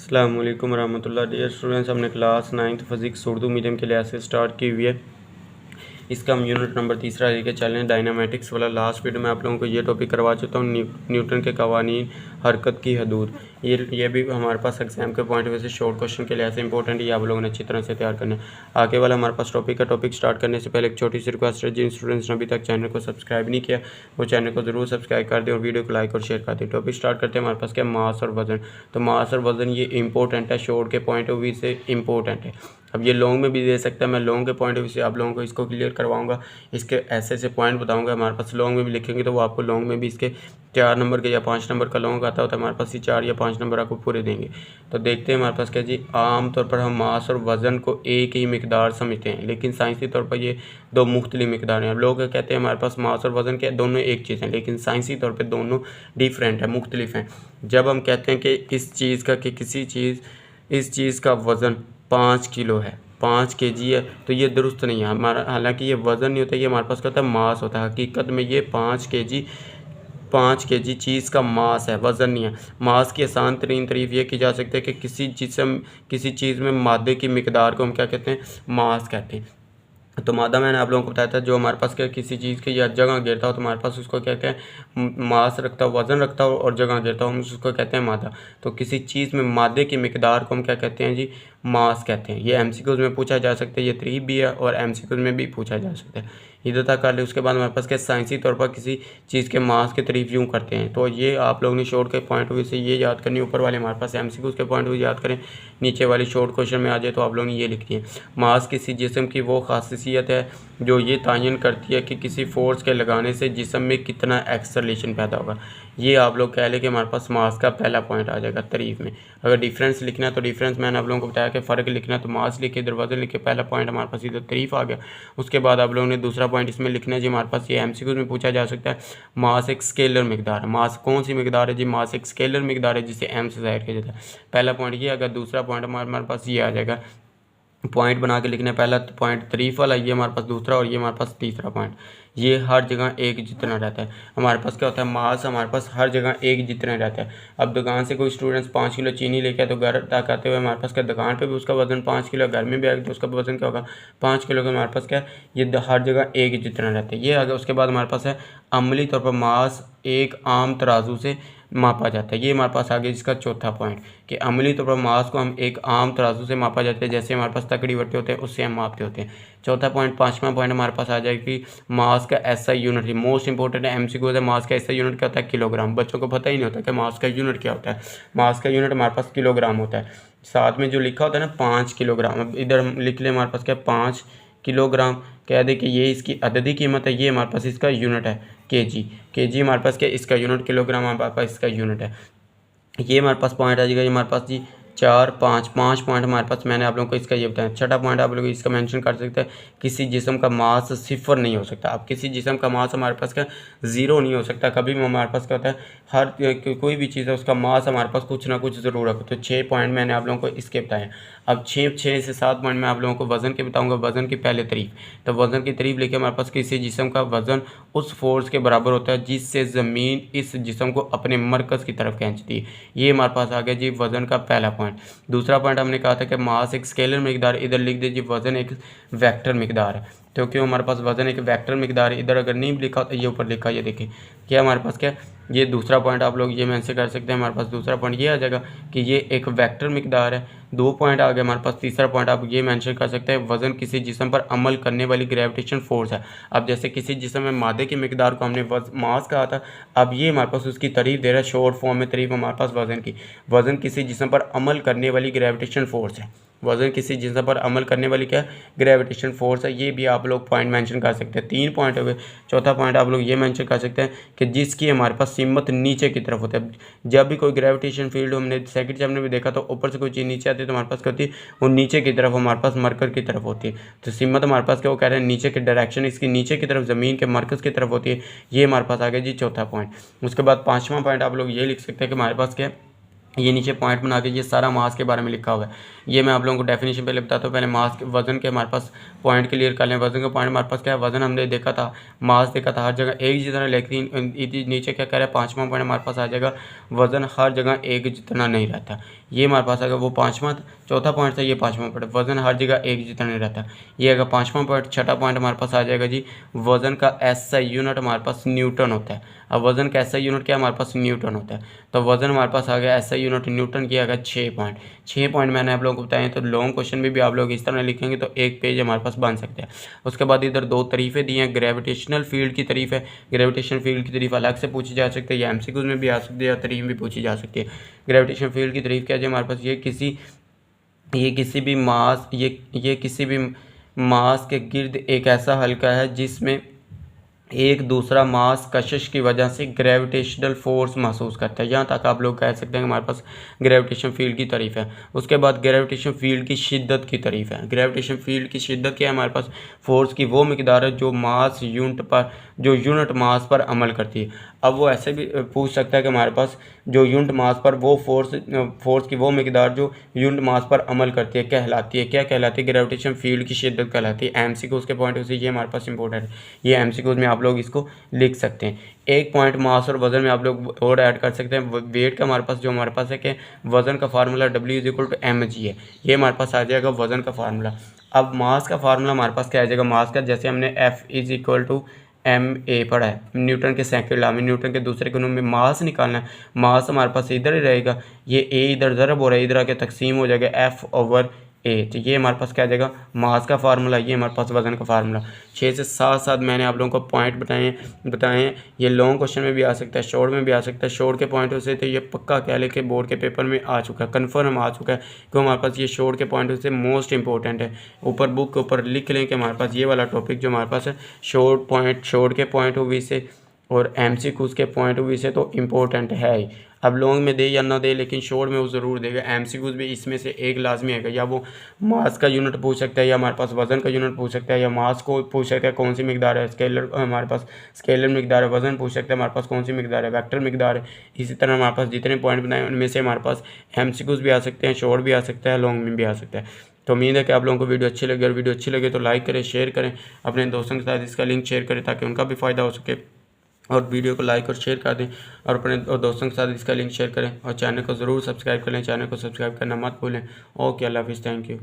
अस्सलाम वालेकुम रहमतुल्लाह। डियर स्टूडेंट्स, हमने class 9th physics Urdu medium के लिहाज से स्टार्ट की हुई है। इसका हम यूनिट नंबर 3 लेके चल रहे हैं, डायनामेटिक्स वाला। लास्ट वीडियो में आप लोगों को ये टॉपिक करवा चुका हूँ, न्यूटन के कवानीन, हरकत की हदूद। ये भी हमारे पास एग्जाम के पॉइंट ऑफ व्यू से शॉर्ट क्वेश्चन के लिहाज से इंपॉर्टेंट है। ये आप लोगों ने अच्छी तरह से तैयार करना है। आगे वाला हमारे पास टॉपिक स्टार्ट करने से पहले एक छोटी सी रिक्वेस्ट है, जिन स्टूडेंट्स ने अभी तक चैनल को सब्सक्राइब नहीं किया वो चैनल को ज़रूर सब्सक्राइब कर दें और वीडियो को लाइक और शेयर कर दें। टॉपिक स्टार्ट करते हैं। हमारे पास क्या, मास और वजन। तो मास और वजन ये इंपॉर्टेंट है, शॉर्ट के पॉइंट ऑफ व्यू से इंपॉर्टेंट है। अब ये लॉन्ग में भी दे सकता है, मैं लॉन्ग के पॉइंट ऑफ व्यू से आप लोगों को इसको क्लियर करवाऊंगा, इसके ऐसे पॉइंट बताऊंगा। हमारे पास लॉन्ग में भी लिखेंगे तो वो आपको लॉन्ग में भी इसके 4 नंबर के या 5 नंबर का लॉन्ग आता होता है, हमारे पास ये 4 या 5 नंबर आपको पूरे देंगे। तो देखते हैं हमारे पास क्या जी। आम तौर पर हम मास और वज़न को एक ही मिकदार समझते हैं, लेकिन साइंसी तौर पर ये दो मुख्तलिफ मिकदार हैं। अब लोग कहते हैं हमारे पास मास और वज़न के दोनों एक चीज़ हैं, लेकिन साइंसी तौर पर दोनों डिफरेंट है, मुख्तलिफ हैं। जब हम कहते हैं कि इस चीज़ का वज़न 5 किलो है, 5 केजी है, तो ये दुरुस्त नहीं है हमारा। हालांकि ये वज़न नहीं होता, ये हमारे पास क्या होता है, मास होता है। हकीकत में ये 5 केजी चीज़ का मास है, वज़न नहीं है। मास की आसान तरीन तारीफ ये की जा सकती है कि किसी चीज़ में मादे की मिकदार को हम क्या कहते हैं, मास कहते हैं। तो मादा मैंने आप लोगों को बताया था, जो हमारे पास क्या किसी चीज़ की या जगह गिरता हो तो हमारे पास उसको क्या कहते हैं, मास रखता हो, वज़न रखता हो और जगह गिरता हो, हम उसको कहते हैं मादा। तो किसी चीज़ में मादे की मिकदार को हम क्या कहते हैं जी, मास कहते हैं। ये एमसीक्यूज़ में पूछा जा सकता है, ये 3 भी है और एमसीक्यूज़ में भी पूछा जा सकता है। इधर तक कर ले। उसके बाद हमारे पास क्या, साइंसी तौर पर किसी चीज़ के मास की तारीफ यूँ करते हैं। तो ये आप लोगों ने शॉर्ट के पॉइंट ऑफ व्यू से ये याद करनी। ऊपर वाले हमारे पास एमसीक्यूज़ के पॉइंट ऑफ व्यू याद करें, नीचे वाली शॉर्ट क्वेश्चन में आ जाए तो आप लोगों ने ये लिखनी है। मास किसी जिस्म की वो खासियत है जो ये तयन करती है कि किसी फोर्स के लगाने से जिस्म में कितना एक्सेलरेशन पैदा होगा। ये आप लोग कह लें कि हमारे पास मास का पहला पॉइंट आ जाएगा तारीफ में। अगर डिफरेंस लिखना है तो डिफरेंस मैंने आप लोगों को बताया कि फ़र्क लिखना है तो मास लिखे, इधर वजन लिखे, पहला पॉइंट हमारे पास इधर तारीफ आ गया। उसके बाद आप लोगों ने दूसरा पॉइंट इसमें लिखना है जी। हमारे पास ये एमसीक्यू में पूछा जा सकता है, मास एक स्केलर मिकदार है। मास कौन सी मिकदार है जी, मास एक स्केलर मिकदार है जिसे एम से ज़ाहिर किया जाता है। पहला पॉइंट ये। अगर दूसरा पॉइंट हमारे पास ये आ जाएगा, पॉइंट बना के लिखना है। पहला पॉइंट तारीफ वाला, ये हमारे पास दूसरा, और ये हमारे पास तीसरा पॉइंट। ये हर जगह एक जितना रहता है। हमारे पास क्या होता है, मास हमारे पास हर जगह एक जितना रहता है। अब दुकान से कोई स्टूडेंट्स 5 किलो चीनी लेके आए तो घर तक आते हुए हमारे पास क्या, दुकान पे भी उसका वजन 5 किलो, घर में भी आएगा तो उसका वजन क्या होगा, 5 किलो का। हमारे पास क्या है, ये हर जगह एक जितना रहता है। ये आ गया। उसके बाद हमारे पास है अमली तौर पर मास एक आम तराजू से मापा जाता है। ये हमारे पास आ गया इसका चौथा पॉइंट, कि अमली तौर पर मास को हम एक आम तराजू से मापा जाता है, जैसे हमारे पास तकड़ी वट्टे होते हैं उससे हम मापते होते हैं। चौथा पॉइंट। पांचवा पॉइंट हमारे पास आ जाएगा कि मास का एसआई यूनिट, मोस्ट इंपॉर्टेंट है, एमसीक्यू है। मास का एसआई यूनिट क्या होता है, किलोग्राम। बच्चों को पता ही नहीं होता कि मास का यूनिट क्या होता है। मास का यूनिट हमारे पास किलोग्राम होता है। साथ में जो लिखा होता है ना 5 किलोग्राम, अब इधर हम लिख लें हमारे पास क्या, 5 किलोग्राम। कह दे कि ये इसकी अददी कीमत है, ये हमारे पास इसका यूनिट है केजी हमारे पास क्या, इसका यूनिट, किलोग्राम हमारे पास इसका यूनिट है। ये हमारे पास पॉइंट आ जाएगा। ये हमारे पास जी 4 5 पॉइंट हमारे पास, मैंने आप लोगों को इसका ये बताया। छठा पॉइंट आप लोग इसका मेंशन कर सकते हैं, किसी जिस्म का मास 0 नहीं हो सकता। अब किसी जिस्म का मास हमारे पास क्या, 0 नहीं हो सकता कभी भी। हमारे पास क्या होता है, हर कोई भी चीज़ है उसका मास हमारे पास कुछ ना कुछ ज़रूर रखो। तो 6 पॉइंट मैंने आप लोगों को इसके बताए। अब 6 से 7 पॉइंट मैं आप लोगों को वज़न के बताऊँगा। वज़न की पहले तारीफ, तो वज़न की तारीफ लेके हमारे पास किसी जिस्म का वज़न उस फोर्स के बराबर होता है जिससे ज़मीन इस जिस्म को अपने मरकज़ की तरफ खींचती है। ये हमारे पास आ गया जी वज़न का पहला पॉइंट। दूसरा पॉइंट हमने कहा था कि मास एक स्केलर मिकदार, इधर लिख दीजिए वज़न एक वेक्टर मिकदार है। तो क्यों हमारे पास वज़न एक वेक्टर मिकदार है, इधर अगर नहीं लिखा तो ये ऊपर लिखा, ये देखिए क्या हमारे पास क्या, ये दूसरा पॉइंट आप लोग ये मेंशन कर सकते हैं। हमारे पास दूसरा पॉइंट ये आ जाएगा कि ये एक वेक्टर मिकदार है। 2 पॉइंट आ गए हमारे पास। तीसरा पॉइंट आप ये मेंशन कर सकते हैं, वज़न किसी जिस्म पर अमल करने वाली ग्रेविटेशन फोर्स है। अब जैसे किसी जिस्म में मादे की मिकदार को हमने मास कहा था, अब ये हमारे पास उसकी तारीफ दे रहा है शॉर्ट फॉर्म में तारीफ हमारे पास वज़न की। वज़न किसी जिस्म पर अमल करने वाली ग्रेविटेशन फोर्स है। वज़न किसी जिस्म पर अमल करने वाली क्या, ग्रेविटेशन फोर्स है। ये भी आप लोग पॉइंट मेंशन कर सकते हैं। 3 पॉइंट हो गए। चौथा पॉइंट आप लोग ये मेंशन कर सकते हैं कि जिसकी हमारे पास सिमत नीचे की तरफ होता है। जब भी कोई ग्रेविटेशन फील्ड, हमने सेकंड चैप्टर में भी देखा, तो ऊपर से कोई चीज़ नीचे आती है तो हमारे पास क्या होती है, वो नीचे की तरफ हमारे पास मरकज़ की तरफ होती है। तो सिमत हमारे पास क्या, वो कह रहे हैं नीचे की डायरेक्शन इसकी नीचे की तरफ, ज़मीन के मरकज़ की तरफ होती है। ये हमारे पास आ गया जी चौथा पॉइंट। उसके बाद 5वां पॉइंट आप लोग ये लिख सकते हैं कि हमारे पास क्या, ये नीचे पॉइंट बना के ये सारा मास के बारे में लिखा हुआ है। ये मैं आप लोगों को डेफिनेशन पहले बताता हूँ। पहले मास के वज़न के हमारे पास पॉइंट क्लियर कर लें। वज़न का पॉइंट हमारे पास क्या है, वज़न हमने देखा था, मास देखा था, हर जगह एक जितना, लेकिन नीचे क्या कह रहा है, 5वां पॉइंट हमारे पास आ जाएगा, वज़न हर जगह एक जितना नहीं रहता। ये हमारे पास अगर वो पाँचवा चौथा पॉइंट था, ये पाँचवा पॉइंट। वज़न हर जगह एक जितना नहीं रहता। ये अगर पाँचवा पॉइंट, छठा पॉइंट हमारे पास आ जाएगा जी, वज़न का एसआई यूनिट हमारे पास न्यूटन होता है। अब वज़न का एसआई यूनिट क्या हमारे पास न्यूटन होता है। तो वज़न हमारे पास आ गया एसआई यूनिट न्यूटन की, आ गया 6 पॉइंट। 6 पॉइंट मैंने आप लोगों को बताए। तो लॉन्ग क्वेश्चन में भी आप लोग इस तरह लिखेंगे तो एक पेज हमारे पास बन सकता है। उसके बाद इधर 2 तरीफ़े दिए हैं। ग्रेविटेशनल फील्ड की तारीफ है, ग्रेविटेशनल फील्ड की तारीफ अलग से पूछी जा सकती है, या एमसीक्यूज में भी आ सकती है, या तारीफ भी पूछी जा सकती है। ग्रेविटेशनल फील्ड की तारीफ क्या है हमारे पास, ये किसी भी मास के गिर्द एक ऐसा हल्का है जिसमें एक दूसरा मास कशिश की वजह से ग्रेविटेशनल फोर्स महसूस करता है। यहाँ तक आप लोग कह सकते हैं कि हमारे पास ग्रेविटेशन फील्ड की तारीफ है। उसके बाद ग्रेविटेशन फील्ड की शिद्दत की तारीफ है। ग्रेविटेशन फील्ड की शिद्दत क्या है हमारे पास, फोर्स की वो मिकदार है जो यूनिट मास पर अमल करती है। अब वो ऐसे भी पूछ सकता है कि हमारे पास जो यूनिट मास पर वो फोर्स की वो मिकदार जो यूनिट मास पर अमल करती है कहलाती है, क्या कहलाती है, ग्रेविटेशन फील्ड की शिद्दत कहलाती है। एमसीक्यूज के पॉइंट से ये हमारे पास इंपॉर्टेंट है। ये एमसीक्यूज में आप लोग इसको लिख सकते हैं। एक पॉइंट मास और वजन में आप लोग और ऐड कर सकते हैं। वेट का हमारे पास है कि वजन का फार्मूला W=mg है। ये हमारे पास आ जाएगा वजन का फार्मूला। अब मास का फार्मूला हमारे पास क्या आ जाएगा, मास का जैसे हमने F=ma पढ़ा है, न्यूटन के सेकंड लॉ में, न्यूटन के दूसरे कानून में मास निकालना है। मास हमारे पास इधर ही रहेगा, ये a इधर ज़रब हो रहा है, इधर आके तकसीम हो जाएगा F/a। तो ये हमारे पास क्या आ जाएगा, मास का फार्मूला, ये हमारे पास वजन का फार्मूला। 6 से 7 मैंने आप लोगों को पॉइंट बताए हैं। ये लॉन्ग क्वेश्चन में भी आ सकता है, शॉर्ट में भी आ सकता है। शॉर्ट के पॉइंट से तो ये पक्का कह ले के बोर्ड के पेपर में आ चुका है, कन्फर्म आ चुका है, क्योंकि हमारे पास ये शॉर्ट के पॉइंट से मोस्ट इंपॉर्टेंट है। ऊपर बुक के ऊपर लिख लें कि हमारे पास ये वाला टॉपिक जो हमारे पास है शॉर्ट के पॉइंट ऑफ व्यू से और एमसीक्यूज के पॉइंट ऑफ व्यू से तो इम्पोर्टेंट है ही। अब लॉन्ग में दे या ना दे, लेकिन शॉर्ट में वो ज़रूर देगा। एमसीक्यूज भी इसमें से एक लाजमी है, या वो मास का यूनिट पूछ सकता है, या हमारे पास वज़न का यूनिट पूछ सकता है, या मास को पूछ सकता है कौन सी मिकदार है, हमारे पास स्केलर मिकदार है, वज़न पूछ सकता है हमारे पास कौन सी मिकदार है, वेक्टर मिकदार है। इसी तरह हमारे पास जितने पॉइंट बनाए उनमें से हमारे पास एमसीक्यूज भी आ सकते हैं, शॉर्ट भी आ सकता है, लॉन्ग में भी आ सकता है। तो उम्मीद है कि आप लोगों को वीडियो अच्छी लगे। अगर वीडियो अच्छी लगे तो लाइक करें, शेयर करें, अपने दोस्तों के साथ इसका लिंक शेयर करें ताकि उनका भी फ़ायदा हो सके। और वीडियो को लाइक और शेयर कर दें और अपने दोस्तों के साथ इसका लिंक शेयर करें, और चैनल को ज़रूर सब्सक्राइब कर लें। चैनल को सब्सक्राइब करना मत भूलें। ओके, अल्लाह हाफिज़, थैंक यू।